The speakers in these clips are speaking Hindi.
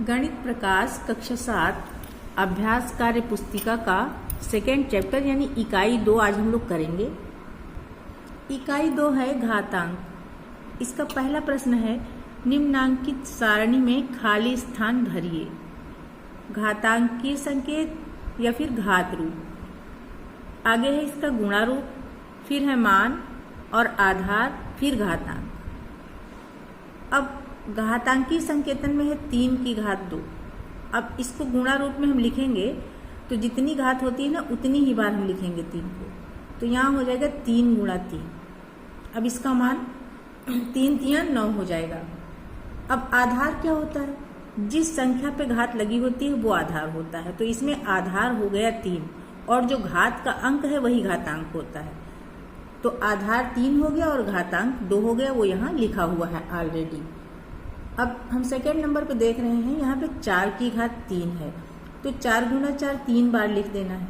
गणित प्रकाश कक्षा 7 अभ्यास कार्य पुस्तिका का सेकेंड चैप्टर यानी इकाई 2 आज हम लोग करेंगे। इकाई 2 है घातांक। इसका पहला प्रश्न है निम्नांकित सारणी में खाली स्थान भरिए। घातांकीय संकेत या फिर घात रूप। आगे है इसका गुणा रूप, फिर है मान और आधार, फिर घातांक। अब घातांकीय संकेतन में है 3 की घात 2। अब इसको गुणा रूप में हम लिखेंगे तो जितनी घात होती है ना उतनी ही बार हम लिखेंगे 3 को, तो यहाँ हो जाएगा 3 गुणा 3। अब इसका मान 3 3 9 हो जाएगा। अब आधार क्या होता है? जिस संख्या पे घात लगी होती है वो आधार होता है, तो इसमें आधार हो गया 3 और जो घात का अंक है वही घातांक होता है। तो आधार 3 हो गया और घातांक 2 हो गया, वो यहाँ लिखा हुआ है ऑलरेडी। अब हम सेकेंड नंबर पे देख रहे हैं, यहाँ पे 4 की घात 3 है, तो 4 गुना 4 3 बार लिख देना है।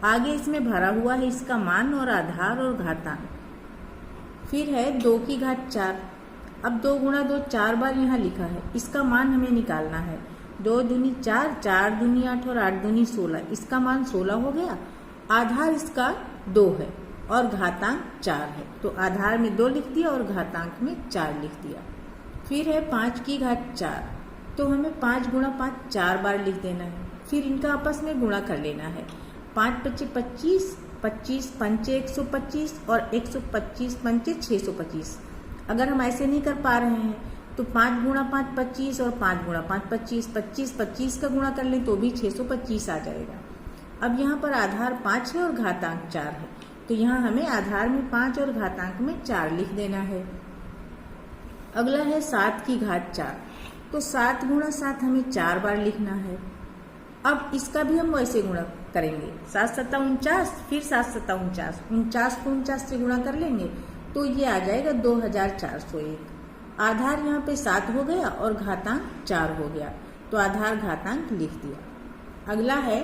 आगे इसमें भरा हुआ है इसका मान और आधार और घातांक। फिर है 2 की घात 4। अब 2 गुना 2 4 बार यहाँ लिखा है, इसका मान हमें निकालना है। 2 दूनी 4, 4 दूनी 8 और 8 दूनी 16, इसका मान 16 हो गया। आधार इसका 2 है और घातांक 4 है, तो आधार में 2 लिख दिया और घातांक में 4 लिख दिया। फिर है 5 की घात 4, तो हमें 5 गुणा 5 4 बार लिख देना है। फिर इनका आपस में गुणा कर लेना है। 5 पच्चे 25, 25 पंचे 125 और 125 पंचे 625। अगर हम ऐसे नहीं कर पा रहे हैं तो 5 गुणा 5 25 और 5 गुणा 5 25, 25 25 का गुणा कर लें तो भी 625 आ जाएगा। अब यहाँ पर आधार 5 है और घातांक 4 है, तो यहाँ हमें आधार में 5 और घातांक में 4 लिख देना है। अगला है 7 की घात 4, तो 7 गुणा 7 हमें 4 बार लिखना है। अब इसका भी हम वैसे गुणा करेंगे, 7 7 49, फिर 7 7 49, 49 को 49 से गुणा कर लेंगे तो ये आ जाएगा 2401। आधार यहाँ पे 7 हो गया और घातांक 4 हो गया, तो आधार घातांक लिख दिया। अगला है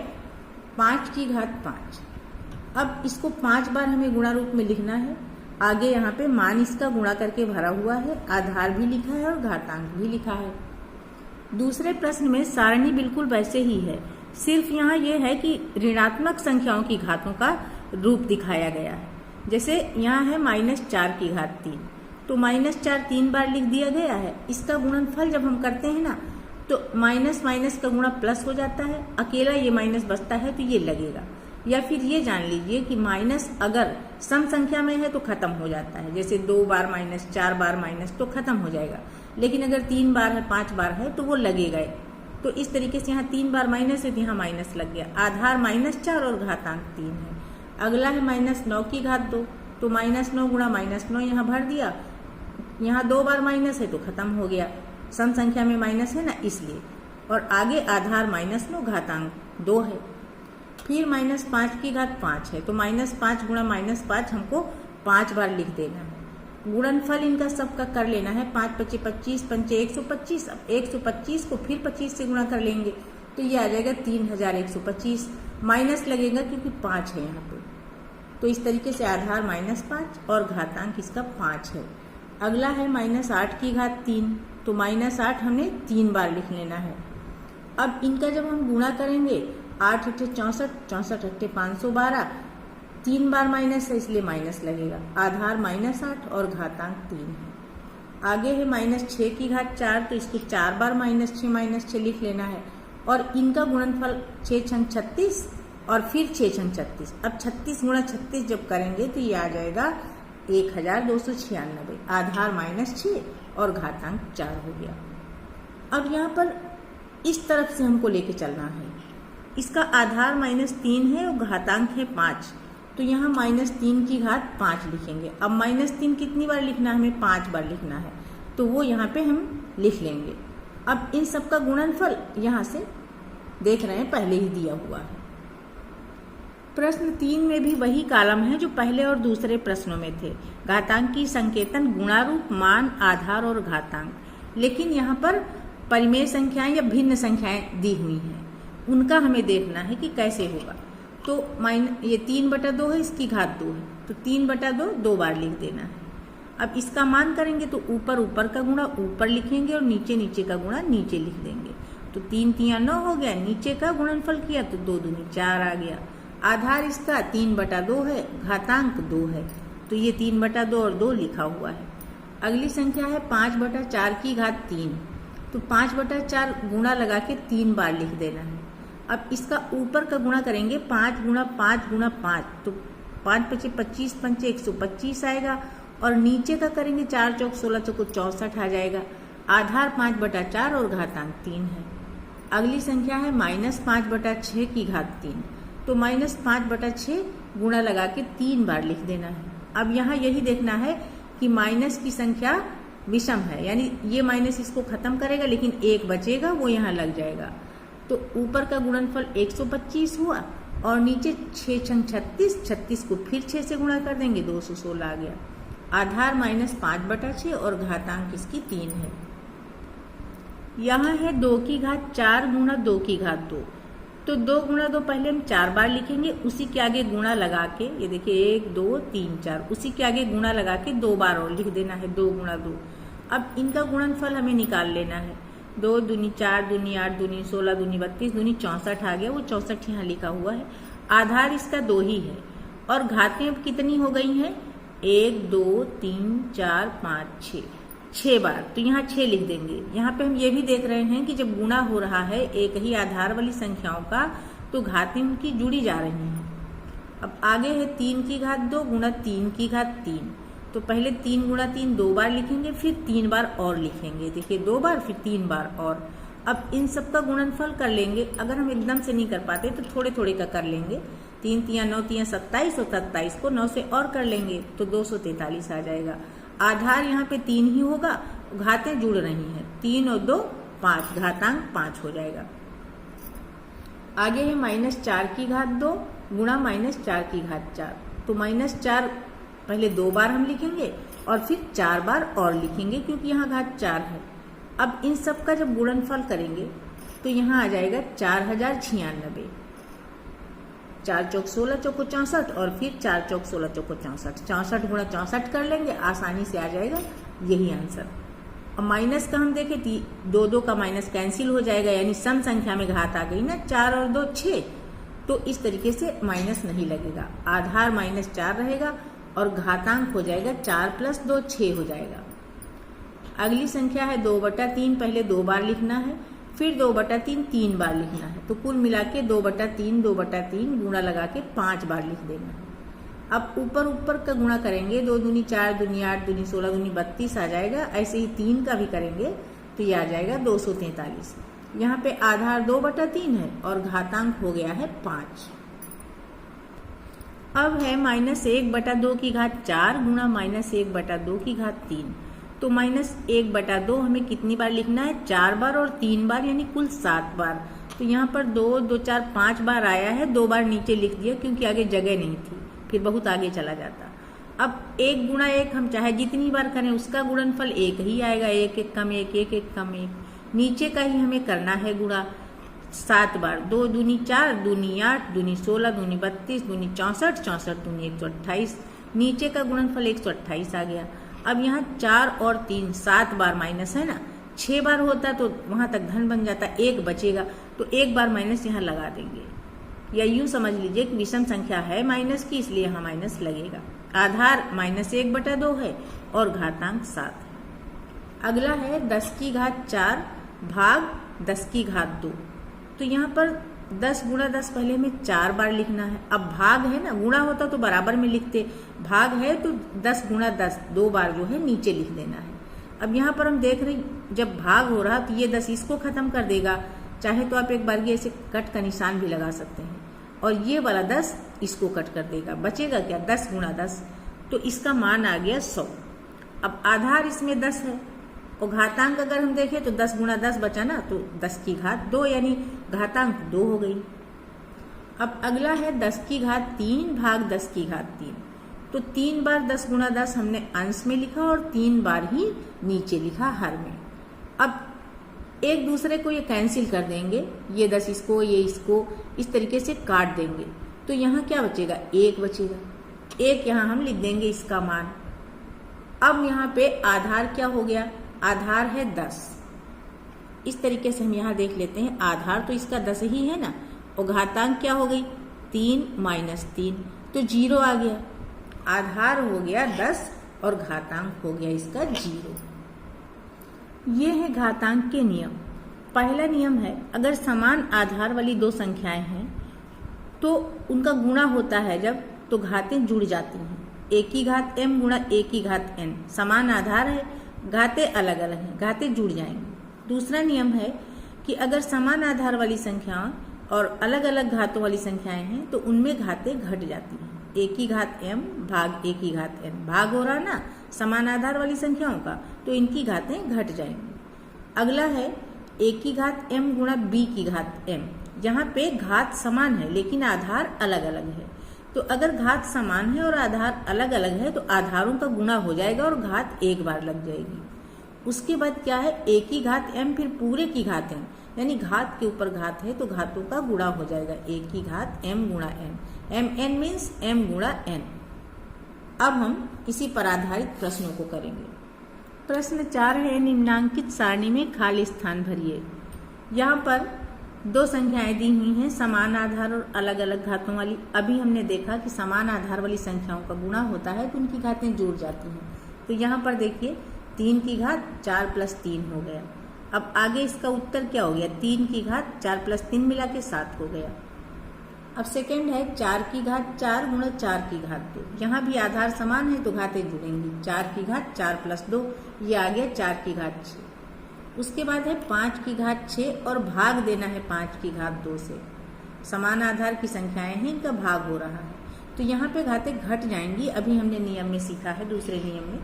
5 की घात 5। अब इसको 5 बार हमें गुणा रूप में लिखना है। आगे यहाँ पे मान इसका गुणा करके भरा हुआ है, आधार भी लिखा है और घातांक भी लिखा है। दूसरे प्रश्न में सारणी बिल्कुल वैसे ही है, सिर्फ यहाँ ये है कि ऋणात्मक संख्याओं की घातों का रूप दिखाया गया है। जैसे यहाँ है -4 की घात 3, तो -4 3 बार लिख दिया गया है। इसका गुणनफल जब हम करते हैं ना तो माइनस माइनस का गुणा प्लस हो जाता है, अकेला ये माइनस बचता है तो ये लगेगा। या फिर ये जान लीजिए कि माइनस अगर सम संख्या में है तो खत्म हो जाता है, जैसे 2 बार माइनस, 4 बार माइनस तो खत्म हो जाएगा, लेकिन अगर 3 बार है 5 बार है तो वो लगेगा। तो इस तरीके से यहाँ 3 बार माइनस है तो यहाँ माइनस लग गया। आधार -4 और घातांक 3 है। अगला है -9 की घात 2, तो -9 गुणा -9 यहाँ भर दिया। यहाँ 2 बार माइनस है तो खत्म हो गया, सम संख्या में माइनस है ना इसलिए। और आगे आधार -9 घातांक 2 है। फिर -5 की घात 5 है, तो -5 गुणा -5 हमको 5 बार लिख देना है। गुणनफल इनका सबका कर लेना है। 5 पच्चे 25 पंचे 125। अब 125 को फिर 25 से गुणा कर लेंगे तो ये आ जाएगा 3125। माइनस लगेगा क्योंकि 5 है यहाँ पे, तो इस तरीके से आधार -5 और घातांक इसका 5 है। अगला है -8 की घात 3, तो -8 हमने 3 बार लिख लेना है। अब इनका जब हम गुणा करेंगे 8 × 64, 64 × 512, 3 बार माइनस है इसलिए माइनस लगेगा। आधार -8 और घातांक 3 है। आगे है -6 की घात 4, तो इसको 4 बार -6 लिख लेना है। और इनका गुणनफल 6 × 36 और फिर 6 × 36। अब 36 गुणा 36 जब करेंगे तो ये आ जाएगा 1296। आधार -6 और घातांक 4 हो गया। अब यहाँ पर इस तरफ से हमको लेके चलना है। इसका आधार -3 है और घातांक है 5, तो यहाँ -3 की घात 5 लिखेंगे। अब -3 कितनी बार लिखना है? हमें 5 बार लिखना है, तो वो यहाँ पे हम लिख लेंगे। अब इन सब का गुणनफल यहाँ से देख रहे हैं पहले ही दिया हुआ है। प्रश्न 3 में भी वही कॉलम है जो पहले और दूसरे प्रश्नों में थे। घातांकीय संकेतन गुणा रूप, मान, आधार और घातांक, लेकिन यहाँ पर परिमेय संख्याएं या भिन्न संख्याएं दी हुई हैं, उनका हमें देखना है कि कैसे होगा। तो ये 3/2 है, इसकी घात 2 है, तो 3/2 2 बार लिख देना है। अब इसका मान करेंगे तो ऊपर ऊपर का गुणा ऊपर लिखेंगे और नीचे नीचे का गुणा नीचे लिख देंगे। तो 3 तिया 9 हो गया। नीचे का गुणनफल किया तो 2 दूनी 4 आ गया। आधार इसका 3/2 है, घातांक 2 है, तो ये 3/2 और 2 लिखा हुआ है। अगली संख्या है 5/4 की घात 3। तो 5/4 गुणा लगा के 3 बार लिख देना है। अब इसका ऊपर का गुणा करेंगे 5 गुणा 5 गुणा 5, तो 5 पचे 25, 5 125 आएगा। और नीचे का करेंगे 4 चौक 16 चौको 64 आ जाएगा। आधार 5/4 और घातांक 3 है। अगली संख्या है -5/6 की घात 3। तो -5/6 गुणा लगा के 3 बार लिख देना है। अब यहाँ यही देखना है कि माइनस की संख्या विषम है, यानी ये माइनस इसको खत्म करेगा, लेकिन 1 बचेगा वो यहाँ लग जाएगा। तो ऊपर का गुणनफल 125 हुआ और नीचे 6 छंग 36, 36 को फिर 6 से गुणा कर देंगे 216 आ गया। आधार -5/6 और घातांक इसकी 3 है। यहाँ है 2 की घात 4 गुणा 2 की घात 2। तो 2 गुणा 2 पहले हम 4 बार लिखेंगे, उसी के आगे गुणा लगा के, ये देखिए 1 2 3 4, उसी के आगे गुणा लगा के 2 बार और लिख देना है 2 गुणा 2। अब इनका गुणनफल हमें निकाल लेना है। 2 दूनी 4 दूनी 8 दूनी 16 दूनी 32 दूनी 64 आ गया, वो 64 यहाँ लिखा हुआ है। आधार इसका 2 ही है और घातें अब कितनी हो गई हैं? 1 2 3 4 5 6 बार, तो यहाँ 6 लिख देंगे। यहाँ पे हम ये भी देख रहे हैं कि जब गुणा हो रहा है एक ही आधार वाली संख्याओं का, तो घातें उनकी जुड़ी जा रही हैं। अब आगे है 3 की घात 2 गुणा 3 की घात 3। तो पहले 3 गुणा 3 2 बार लिखेंगे, फिर 3 बार और लिखेंगे। देखिए 2 बार फिर 3 बार और। अब इन सब का गुणनफल कर लेंगे। अगर हम एकदम से नहीं कर पाते तो थोड़े थोड़े का कर लेंगे। 3 तिया 9 तिया 27 और 27 को 9 से और कर लेंगे तो 243 आ जाएगा। आधार यहाँ पे 3 ही होगा, घातें जुड़ रही हैं। 3 और 2 5, घातांक 5 हो जाएगा। आगे है -4 की घात 2 गुणा -4 की घात 4। तो -4 पहले 2 बार हम लिखेंगे और फिर 4 बार और लिखेंगे, क्योंकि यहाँ घात 4 है। अब इन सब का जब गुणनफल करेंगे तो यहाँ आ जाएगा 4096। 4 चौक 16 चौको 64 और फिर 4 चौक 16 चौको 64, 64 गुणा 64 कर लेंगे, आसानी से आ जाएगा यही आंसर। और माइनस का हम देखें 2 का माइनस कैंसिल हो जाएगा, यानी सम संख्या में घात आ गई ना, 4 और 2 6, तो इस तरीके से माइनस नहीं लगेगा। आधार -4 रहेगा और घातांक हो जाएगा 4 + 2 6 हो जाएगा। अगली संख्या है 2/3। पहले 2 बार लिखना है, फिर 2/3 3 बार लिखना है। तो कुल मिला के 2/3 गुणा लगा के 5 बार लिख देना है। अब ऊपर का गुणा करेंगे, 2 दूनी 4 दूनी 8 दूनी 16 दूनी 32 आ जाएगा। ऐसे ही 3 का भी करेंगे तो ये आ जाएगा 243। यहाँ पे आधार 2/3 है और घातांक हो गया है 5। अब है -1/2 की घात 4 गुणा -1/2 की घात 3। तो -1/2 हमें कितनी बार लिखना है? 4 बार और 3 बार, यानी कुल 7 बार। तो यहाँ पर 2 2 4 5 बार आया है, 2 बार नीचे लिख दिया क्योंकि आगे जगह नहीं थी, फिर बहुत आगे चला जाता। अब 1 गुणा 1 हम चाहे जितनी बार करें उसका गुणनफल 1 ही आएगा। 1 1 कम 1 1 1 कम 1। नीचे का ही हमें करना है गुणा 7 बार। 2 दूनी 4 दूनी 8 दूनी 16 दूनी 32 दूनी 64 64 दूनी 128। नीचे का गुणनफल 128 आ गया। अब यहाँ 4 और 3 7 बार माइनस है ना, 6 बार होता तो वहां तक धन बन जाता, 1 बचेगा तो 1 बार माइनस यहाँ लगा देंगे, या यूं समझ लीजिए कि विषम संख्या है माइनस की, इसलिए यहाँ माइनस लगेगा। आधार -1/2 है और घातांक 7। अगला है 10 की घात 4 भाग 10 की घात 2। तो यहाँ पर 10 गुणा 10 पहले हमें 4 बार लिखना है। अब भाग है ना, गुणा होता तो बराबर में लिखते, भाग है तो 10 गुणा 10 2 बार जो है नीचे लिख देना है। अब यहाँ पर हम देख रहे जब भाग हो रहा तो ये 10 इसको खत्म कर देगा, चाहे तो आप एक बार ऐसे कट का निशान भी लगा सकते हैं, और ये वाला 10 इसको कट कर देगा। बचेगा क्या? 10 गुणा 10, तो इसका मान आ गया 100। अब आधार इसमें 10 है और घातांक अगर हम देखें तो 10 गुणा 10 बचा ना, तो 10 की घात 2, यानी घातांक 2 हो गई। अब अगला है 10 की घात 3 भाग 10 की घात 3। तो 3 बार 10 गुणा 10 हमने अंश में लिखा और 3 बार ही नीचे लिखा हर में। अब एक दूसरे को ये कैंसिल कर देंगे, ये 10 इसको ये इसको इस तरीके से काट देंगे, तो यहाँ क्या बचेगा? 1 बचेगा। 1 यहाँ हम लिख देंगे इसका मान। अब यहाँ पे आधार क्या हो गया? आधार है 10 इस तरीके से हम यहाँ देख लेते हैं, आधार तो इसका 10 ही है ना, और घातांक क्या हो गई 3 माइनस 3, तो 0 आ गया। आधार हो गया 10 और घातांक हो गया इसका 0। ये है घातांक के नियम। पहला नियम है, अगर समान आधार वाली दो संख्याएं हैं तो उनका गुणा होता है जब, तो घातें जुड़ जाती हैं। एक की घात m गुणा एक की घात n, समान आधार है, घातें अलग अलग हैं, घातें जुड़ जाएंगी। दूसरा नियम है कि अगर समान आधार वाली संख्याएं और अलग अलग घातों वाली संख्याएं हैं तो उनमें घातें घट जाती हैं। एक की घात m भाग एक की घात n, भाग हो रहा ना समान आधार वाली संख्याओं का, तो इनकी घातें घट जाएंगी। अगला है एक की घात m गुणा b की घात m, यहाँ पे घात समान है लेकिन आधार अलग अलग है। तो अगर घात समान है और आधार अलग अलग है तो आधारों का गुणा हो जाएगा और घात एक बार लग जाएगी। उसके बाद क्या है, एक की घात m फिर पूरे की घात n, यानी घात के ऊपर घात है तो घातों का गुणा हो जाएगा, एक की घात m गुणा n, mn मीन्स m गुणा n। अब हम इसी पर आधारित प्रश्नों को करेंगे। प्रश्न 4 है, निम्नांकित सारणी में खाली स्थान भरिए। यहाँ पर दो संख्याएं दी हुई हैं, समान आधार और अलग अलग घातों वाली। अभी हमने देखा कि समान आधार वाली संख्याओं का गुणा होता है तो उनकी घातें जुड़ जाती हैं। तो यहाँ पर देखिए 3 की घात 4 प्लस 3 हो गया। अब आगे इसका उत्तर क्या हो गया, 3 की घात 4 प्लस 3 मिला के 7 हो गया। अब सेकंड है 4 की घात 4 गुणा 4 की घात 2, यहाँ भी आधार समान है तो घातें जुड़ेंगी। 4 की घात 4 प्लस 2, ये आ गया 4 की घात 6। उसके बाद है 5 की घात 6 और भाग देना है 5 की घात 2 से। समान आधार की संख्याएं हैं, इनका भाग हो रहा है तो यहाँ पे घातें घट जाएंगी। अभी हमने नियम में सीखा है, दूसरे नियम में।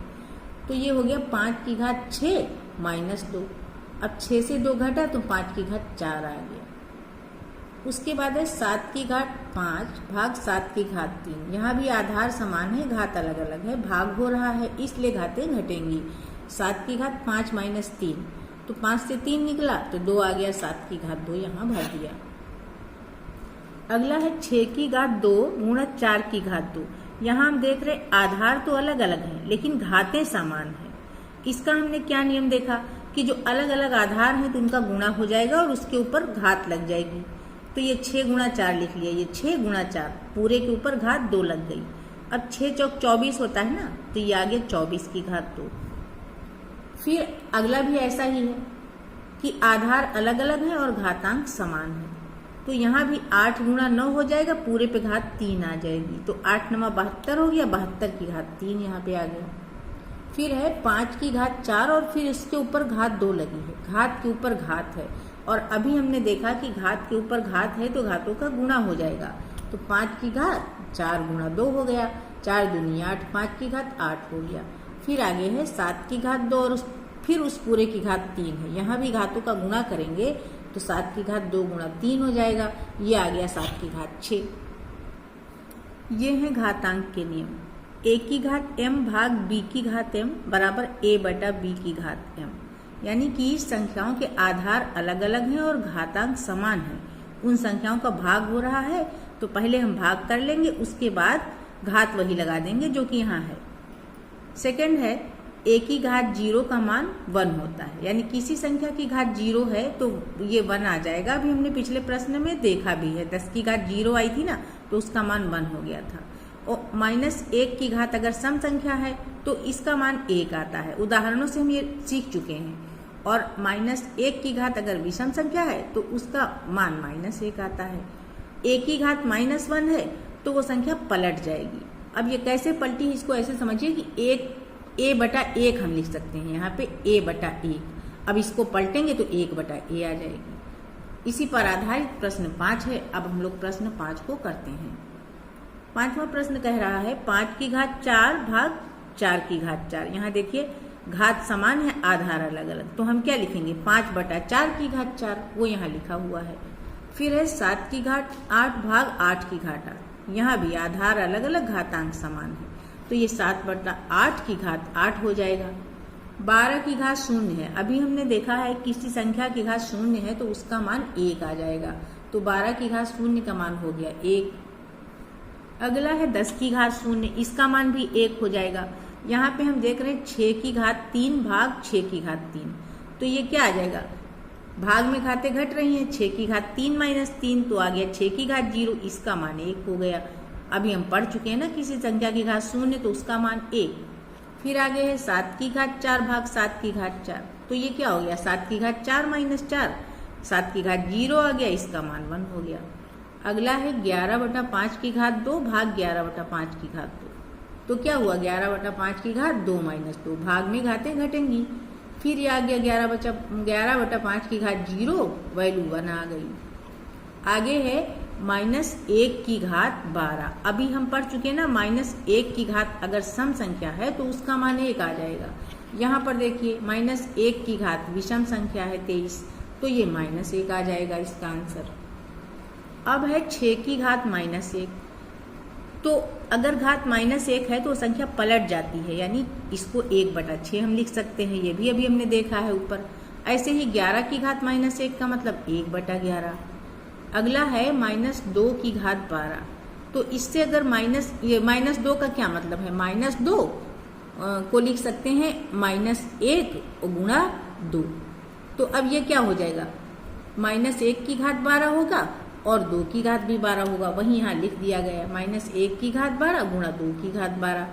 तो ये हो गया 5 की घात 6 माइनस 2। अब 6 से 2 घटा तो 5 की घात 4 आ गया। उसके बाद है 7 की घात 5 भाग 7 की घात 3, यहाँ भी आधार समान है, घात अलग अलग है, भाग हो रहा है इसलिए घातें घटेंगी। 7 की घात 5 माइनस 3, तो 5 से 3 निकला तो 2 आ गया, 7 की घात 2 यहाँ भर दिया। अगला है 6 की घात 2 गुणा 4 की घात 2, यहाँ हम देख रहे आधार तो अलग अलग हैं लेकिन घातें समान हैं। इसका हमने क्या नियम देखा कि जो अलग अलग आधार हैं तो उनका गुणा हो जाएगा और उसके ऊपर घात लग जाएगी। तो ये 6 गुणा 4 लिख लिया, ये 6 गुणा 4, पूरे के ऊपर घात 2 लग गई। अब 6 चौक 24 होता है ना, तो ये आ गया 24 की घात 2। फिर अगला भी ऐसा ही है कि आधार अलग अलग है और घातांक समान है, तो यहाँ भी 8 गुणा 9 हो जाएगा, पूरे पे घात 3 आ जाएगी। तो 8 9 72 हो गया, 72 की घात 3 यहाँ पे आ गया। फिर है 5 की घात 4 और फिर इसके ऊपर घात 2 लगी है, घात के ऊपर घात है और अभी हमने देखा कि घात के ऊपर घात है तो घातों का गुणा हो जाएगा। तो 5 की घात 4 गुणा 2 हो गया, 4 दूनी 8, 5 की घात 8 हो गया। फिर आगे है 7 की घात 2 और फिर उस पूरे की घात 3 है, यहाँ भी घातों का गुणा करेंगे तो 7 की घात 2 गुणा 3 हो जाएगा, ये आ गया 7 की घात 6। ये है घातांक के नियम। a की घात m भाग b की घात m बराबर a बटा b की घात m, यानी कि संख्याओं के आधार अलग अलग हैं और घातांक समान है। उन संख्याओं का भाग हो रहा है तो पहले हम भाग कर लेंगे, उसके बाद घात वही लगा देंगे जो कि यहाँ है। सेकंड है a की घात 0 का मान 1 होता है, यानी किसी संख्या की घात 0 है तो ये 1 आ जाएगा। अभी हमने पिछले प्रश्न में देखा भी है, 10 की घात 0 आई थी ना तो उसका मान 1 हो गया था। और -1 की घात अगर सम संख्या है तो इसका मान 1 आता है, उदाहरणों से हम ये सीख चुके हैं। और -1 की घात अगर विषम संख्या है तो उसका मान -1 आता है। a की घात -1 है तो वो संख्या पलट जाएगी। अब ये कैसे पलटी है, इसको ऐसे समझिए कि a बटा 1 हम लिख सकते हैं, यहाँ पे a बटा 1। अब इसको पलटेंगे तो 1 बटा a आ जाएगी। इसी पर आधारित प्रश्न 5 है। अब हम लोग प्रश्न 5 को करते हैं। 5वां प्रश्न कह रहा है 5 की घात 4 भाग 4 की घात 4। यहाँ देखिए घात समान है, आधार अलग अलग, तो हम क्या लिखेंगे 5 बटा 4 की घात 4, वो यहाँ लिखा हुआ है। फिर है 7 की घात 8 भाग 8 की घात 8, यहाँ भी आधार अलग अलग, घातांक समान है, तो ये 7 बटा 8 की घात 8 हो जाएगा। 12 की घात 0 है, अभी हमने देखा है किसी संख्या की घात 0 है तो उसका मान 1 आ जाएगा, तो 12 की घात 0 का मान हो गया 1। अगला है 10 की घात 0, इसका मान भी 1 हो जाएगा। यहाँ पे हम देख रहे हैं 6 की घात 3 भाग 6 की घात 3, तो ये क्या आ जाएगा भाग में घातें घट रही हैं, 6 की घात 3 माइनस 3 तो आ गया 6 की घात 0, इसका मान 1 हो गया। अभी हम पढ़ चुके हैं ना किसी संख्या की घात 0 तो उसका मान 1। फिर आगे है 7 की घात 4 भाग 7 की घात 4, तो ये क्या हो गया 7 की घात 4 माइनस 4, 7 की घात 0 आ गया, इसका मान 1 हो गया। अगला है 11/5 की घात 2 भाग 11/5 की घात 2, तो क्या हुआ 11/5 की घात 2 माइनस 2, भाग में घातें घटेंगी। फिर ये आ गया 11/5 की घात 0, वैल्यू 1 आ गई। आगे है -1 की घात 12। अभी हम पढ़ चुके ना -1 की घात अगर सम संख्या है तो उसका मान 1 आ जाएगा। यहाँ पर देखिए -1 की घात विषम संख्या है 23, तो ये -1 आ जाएगा इसका आंसर। अब है 6 की घात -1, तो अगर घात -1 है तो संख्या पलट जाती है, यानी इसको 1/6 हम लिख सकते हैं, ये भी अभी हमने देखा है ऊपर। ऐसे ही 11 की घात -1 का मतलब 1/11। अगला है -2 की घात 12, तो इससे अगर -2 का क्या मतलब है, -2 को लिख सकते हैं -1 गुणा 2, तो अब ये क्या हो जाएगा -1 की घात 12 होगा और 2 की घात भी 12 होगा, वही यहाँ लिख दिया गया -1 की घात 12 गुणा 2 की घात 12।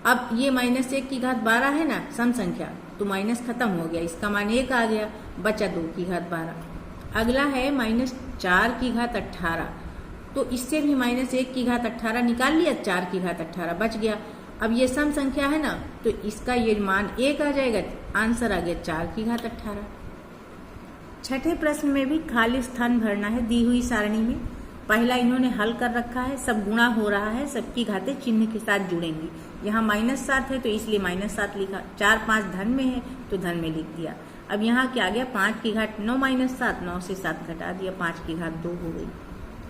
अब ये -1 की घात 12 है ना सम संख्या, तो माइनस खत्म हो गया, इसका मान 1 आ गया, बचा 2 की घात 12। अगला है -4 की घात 18, तो इससे भी -1 की घात 18 निकाल लिया, 4 की घात 18 बच गया। अब ये सम संख्या है ना, तो इसका ये मान 1 आ जाएगा, आंसर आ गया 4 की घात 18। छठे प्रश्न में भी खाली स्थान भरना है दी हुई सारणी में। पहला इन्होंने हल कर रखा है, सब गुणा हो रहा है, सबकी घातें चिन्ह के साथ जुड़ेंगी। यहाँ -7 है तो इसलिए -7 लिखा, 4 5 धन में है तो धन में लिख दिया। अब यहाँ क्या आ गया 5 की घात 9 -7, 9 से 7 घटा दिया, 5 की घात 2 हो गई।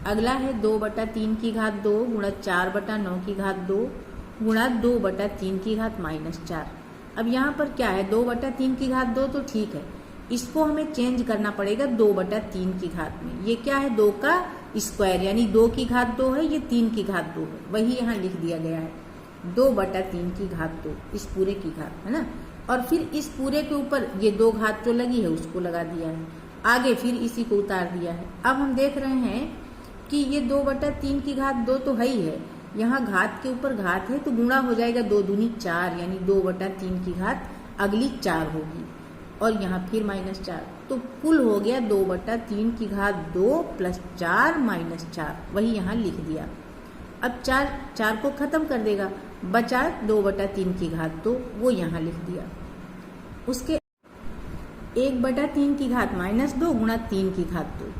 अगला है 2/3 की घात 2 गुणा 4/9 की घात 2 गुणा 2/3 की घात -4। अब यहाँ पर क्या है 2/3 की घात 2 तो ठीक है, इसको हमें चेंज करना पड़ेगा 2/3 की घात में। ये क्या है 2 का स्क्वायर, यानी 2 की घात 2 है, ये 3 की घात 2 है, वही यहाँ लिख दिया गया है 2/3 की घात 2, इस पूरे की घात है ना। और फिर इस पूरे के ऊपर ये 2 घात जो लगी है उसको लगा दिया है, आगे फिर इसी को उतार दिया है। अब हम देख रहे हैं कि ये 2/3 की घात 2 तो है ही है, यहाँ घात के ऊपर घात है तो गुणा हो जाएगा 2 दूनी 4, यानी 2/3 की घात अगली 4 होगी, और यहाँ फिर -4, तो कुल हो गया 2/3 की घात 2 + 4 -4, वही यहाँ लिख दिया। अब 4 को खत्म कर देगा, बचा 2/3 की घात 2, वो यहाँ लिख दिया। उसके 1/3 की घात -2 गुणा 3 की घात 2।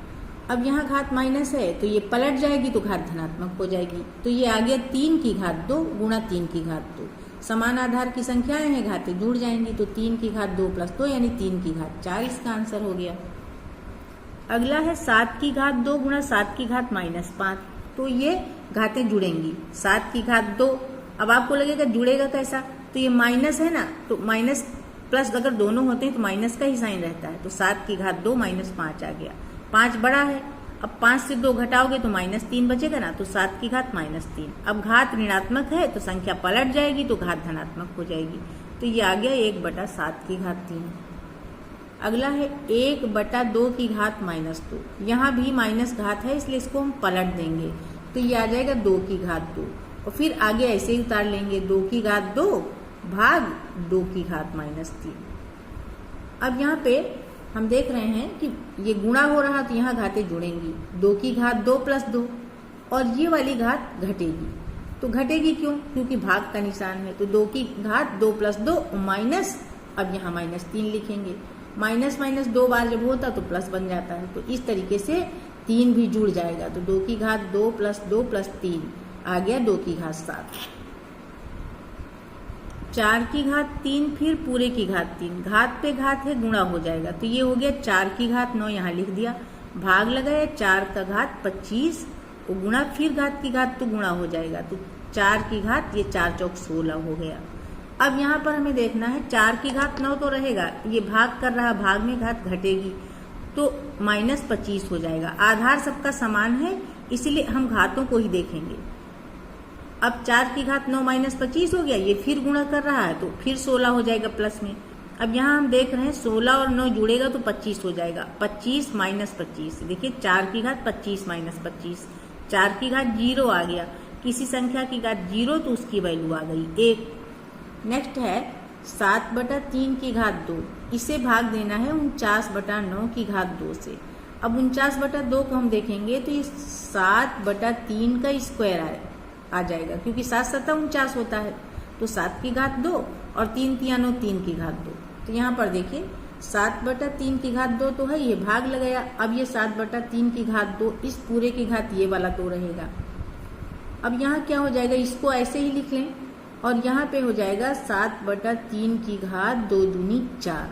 अब यहाँ घात माइनस है तो ये पलट जाएगी तो घात धनात्मक हो जाएगी, तो ये आ गया 3 की घात 2 गुणा 3 की घात 2। समान आधार की संख्याएं हैं, घातें जुड़ जाएंगी, तो 3 की घात 2 + 2 यानी 3 की घात 4 इसका आंसर हो गया। अगला है 7 की घात 2 गुणा 7 की घात -5, तो ये घातें जुड़ेंगी 7 की घात 2। अब आपको लगेगा जुड़ेगा कैसा, तो ये माइनस है ना, तो माइनस प्लस अगर दोनों होते हैं तो माइनस का ही साइन रहता है, तो 7 की घात 2 -5 आ गया, 5 बड़ा है, अब 5 से 2 घटाओगे तो -3 बचेगा ना, तो 7 की घात -3। अब घात ऋणात्मक है तो संख्या पलट जाएगी तो घात धनात्मक हो जाएगी, तो ये आ गया 1/7 की घात 3। अगला है 1/2 की घात -2, यहाँ भी माइनस घात है इसलिए इसको हम पलट देंगे, तो ये आ जाएगा 2 की घात 2, और फिर आगे ऐसे ही उतार लेंगे 2 की घात 2 भाग 2 की घात -3। अब यहाँ पे हम देख रहे हैं कि ये गुणा हो रहा तो यहाँ घातें जुड़ेंगी, 2 की घात 2 + 2, और ये वाली घात घटेगी, तो घटेगी क्यों, क्योंकि भाग का निशान है, तो 2 की घात 2 + 2 माइनस, अब यहाँ -3 लिखेंगे, माइनस 2 बार जब होता तो प्लस बन जाता है, तो इस तरीके से 3 भी जुड़ जाएगा, तो 2 की घात 2 + 2 + 3 आ गया 2 की घात 7। 4 की घात 3 फिर पूरे की घात 3, घात पे घात है गुणा हो जाएगा, तो ये हो गया 4 की घात 9, यहाँ लिख दिया, भाग लगाया 4 का घात 25 और गुणा फिर घात की घात तो गुणा हो जाएगा, तो 4 की घात ये 4 चौक 16 हो गया। अब यहाँ पर हमें देखना है 4 की घात 9 तो रहेगा, ये भाग कर रहा, भाग में घात घटेगी तो -25 हो जाएगा। आधार सबका समान है इसलिए हम घातों को ही देखेंगे। अब 4 की घात 9 -25 हो गया, ये फिर गुणा कर रहा है तो फिर 16 हो जाएगा प्लस में, अब यहाँ हम देख रहे हैं 16 और 9 जुड़ेगा तो 25 हो जाएगा। 25 माइनस 25, देखिए 4 की घात 25 माइनस 25, 4 की घात 0 आ गया। किसी संख्या की घात 0 तो उसकी वैल्यू आ गई 1। नेक्स्ट है 7/3 की घात 2, इसे भाग देना है 49/9 की घात 2 से। अब 49/2 को हम देखेंगे तो ये 7/3 का स्क्वायर आ जाएगा, क्योंकि 7 7 49 होता है, तो 7 की घात 2 और 3 3 9 3 की घात 2। तो यहाँ पर देखिए 7/3 की घात 2 तो है, ये भाग लगाया। अब ये 7/3 की घात 2, इस पूरे की घात ये वाला 2 रहेगा। अब यहाँ क्या हो जाएगा, इसको ऐसे ही लिख लें और यहाँ पे हो जाएगा 7/3 की घात 2 दूनी 4।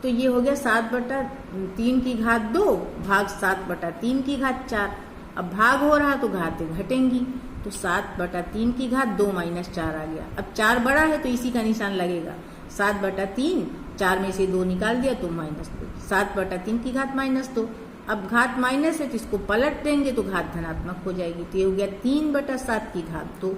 तो ये हो गया 7/3 की घात 2 भाग 7/3 की घात 4। अब भाग हो रहा तो घातें घटेंगी, तो 7/3 की घात 2 माइनस 4 आ गया। अब 4 बड़ा है तो इसी का निशान लगेगा। 7/3, 4 में से 2 निकाल दिया तो -2, 7/3 की घात -2। अब घात माइनस है तो इसको पलट देंगे तो घात धनात्मक हो जाएगी, तो ये हो गया 3/7 की घात 2।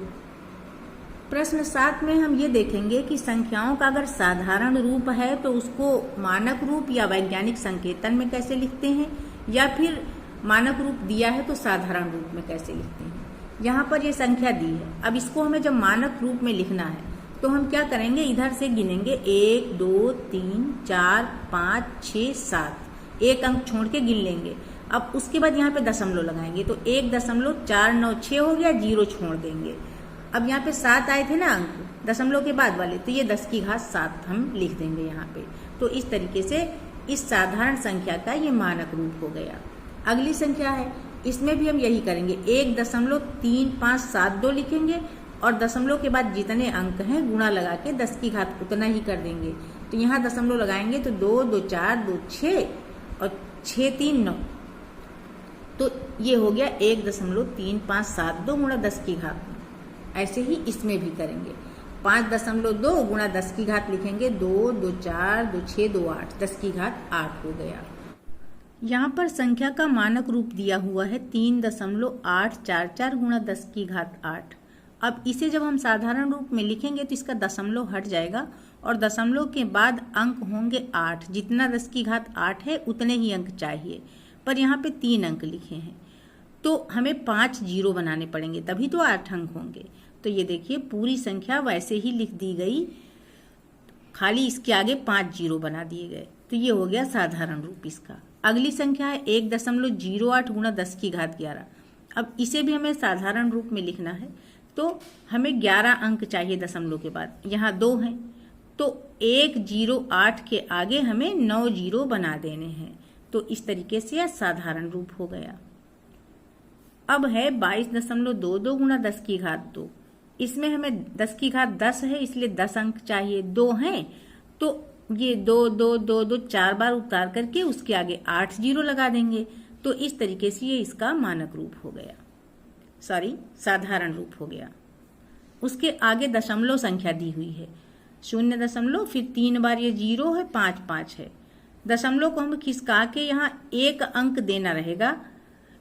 प्रश्न 7 में हम ये देखेंगे कि संख्याओं का अगर साधारण रूप है तो उसको मानक रूप या वैज्ञानिक संकेतन में कैसे लिखते हैं, या फिर मानक रूप दिया है तो साधारण रूप में कैसे लिखते हैं। यहाँ पर ये संख्या दी है। अब इसको हमें जब मानक रूप में लिखना है तो हम क्या करेंगे, इधर से गिनेंगे 1 2 3 4 5 6 7, एक अंक छोड़ के गिन लेंगे। अब उसके बाद यहाँ पे दशमलव लगाएंगे तो 1.496 हो गया, 0 छोड़ देंगे। अब यहाँ पे 7 आए थे ना अंक दशमलव के बाद वाले, तो ये 10 की घात 7 हम लिख देंगे यहाँ पे। तो इस तरीके से इस साधारण संख्या का ये मानक रूप हो गया। अगली संख्या है, इसमें भी हम यही करेंगे, 1.3572 लिखेंगे और दशमलव के बाद जितने अंक हैं गुणा लगा के 10 की घात उतना ही कर देंगे। तो यहाँ दशमलव लगाएंगे तो 2 2 4 2 6 और 6 3 9, तो ये हो गया 1.3572 गुणा 10 की घात। ऐसे ही इसमें भी करेंगे, 5.2 गुणा 10 की घात लिखेंगे, 2 2 4 2 6 2 8, 10 की घात 8 हो गया। यहाँ पर संख्या का मानक रूप दिया हुआ है 3.844 गुणा 10 की घात 8। अब इसे जब हम साधारण रूप में लिखेंगे तो इसका दशमलव हट जाएगा और दशमलव के बाद अंक होंगे 8। जितना 10 की घात 8 है उतने ही अंक चाहिए, पर यहाँ पे 3 अंक लिखे हैं तो हमें 5 जीरो बनाने पड़ेंगे, तभी तो 8 अंक होंगे। तो ये देखिए पूरी संख्या वैसे ही लिख दी गई, खाली इसके आगे 5 जीरो बना दिए गए। तो ये हो गया साधारण रूप इसका। अगली संख्या है 1.08 गुणा 10 की घात 11। अब इसे भी हमें साधारण रूप में लिखना है तो हमें 11 अंक चाहिए दशमलव के बाद, यहाँ 2 हैं तो 108 के आगे हमें 9 जीरो बना देने हैं। तो इस तरीके से यह साधारण रूप हो गया। अब है 22.22 गुणा 10 की घात 2। इसमें हमें 10 की घात 10 है इसलिए 10 अंक चाहिए, 2 हैं तो ये 2 2 2 2 4 बार उतार करके उसके आगे 8 जीरो लगा देंगे। तो इस तरीके से ये इसका मानक रूप हो गया, साधारण रूप हो गया। उसके आगे दशमलव संख्या दी हुई है 0 फिर 3 बार ये 0 है, 5 5 है। दशमलव को हम खिसका के यहाँ एक अंक देना रहेगा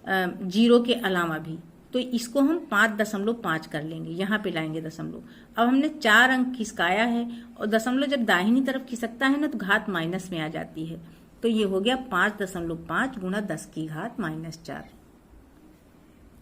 जीरो के अलावा भी, तो इसको हम 5.5 कर लेंगे, यहाँ पे लाएंगे दशमलव। अब हमने 4 अंक खिसकाया है और दशमलव जब दाहिनी तरफ खिसकता है ना तो घात माइनस में आ जाती है, तो ये हो गया 5.5 गुणा 10 की घात -4।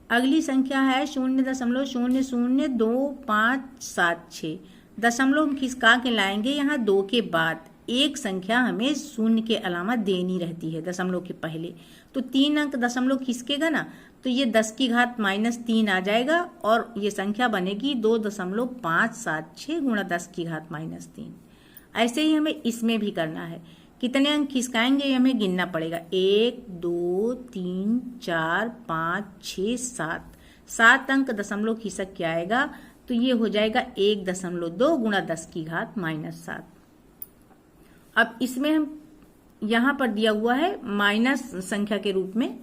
अगली संख्या है 0.002576। दशमलव हम खिसका के लाएंगे यहाँ 2 के बाद, एक संख्या हमें 0 के अलावा देनी रहती है दशमलव के पहले, तो 3 अंक दशमलव खिसकेगा ना तो ये 10 की घात -3 आ जाएगा और ये संख्या बनेगी 2.576 गुणा 10 की घात -3। ऐसे ही हमें इसमें भी करना है। कितने अंक खिसकाएंगे ये हमें गिनना पड़ेगा, 1 2 3 4 5 6 7, 7 अंक दशमलव खिसक के आएगा तो ये हो जाएगा 1.2 गुणा 10 की घात -7। अब इसमें हम यहाँ पर दिया हुआ है माइनस संख्या के रूप में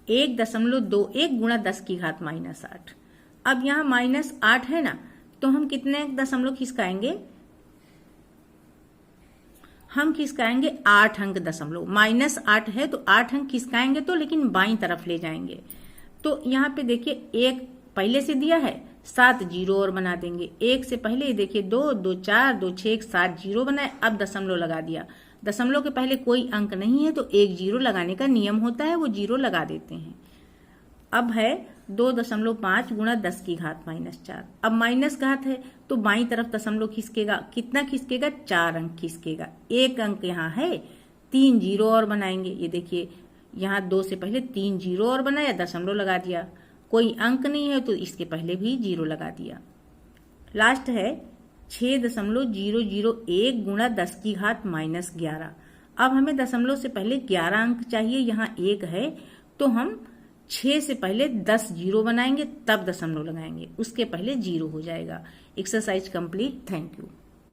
1.21 गुणा 10 की घात -8। अब यहाँ -8 है ना तो हम कितने दशमलव खिसकाएंगे, हम खिसकाएंगे 8 अंक दशमलव। -8 है तो 8 अंक खिसकाएंगे तो, लेकिन बाईं तरफ ले जाएंगे। तो यहाँ पे देखिए एक पहले से दिया है 7 जीरो और बना देंगे। 1 से पहले देखिए 2, 2 4, 2 6, 7 जीरो बनाए। अब दशमलव लगा दिया। दशमलव के पहले कोई अंक नहीं है तो 1 जीरो लगाने का नियम होता है, वो जीरो लगा देते हैं। अब है 2.5 गुणा 10 की घात -4। अब माइनस घात है तो बाईं तरफ दशमलव खिसकेगा। कितना खिसकेगा? 4 अंक खिसकेगा। 1 अंक यहाँ है, 3 जीरो और बनाएंगे। ये देखिए यहाँ 2 से पहले 3 जीरो और बनाया, दशमलव लगा दिया। कोई अंक नहीं है तो इसके पहले भी जीरो लगा दिया। लास्ट है 6.001 गुणा 10 की घात -11। अब हमें दशमलव से पहले 11 अंक चाहिए। यहाँ 1 है तो हम 6 से पहले 10 जीरो बनाएंगे, तब दशमलव लगाएंगे, उसके पहले जीरो हो जाएगा। Exercise complete. Thank you.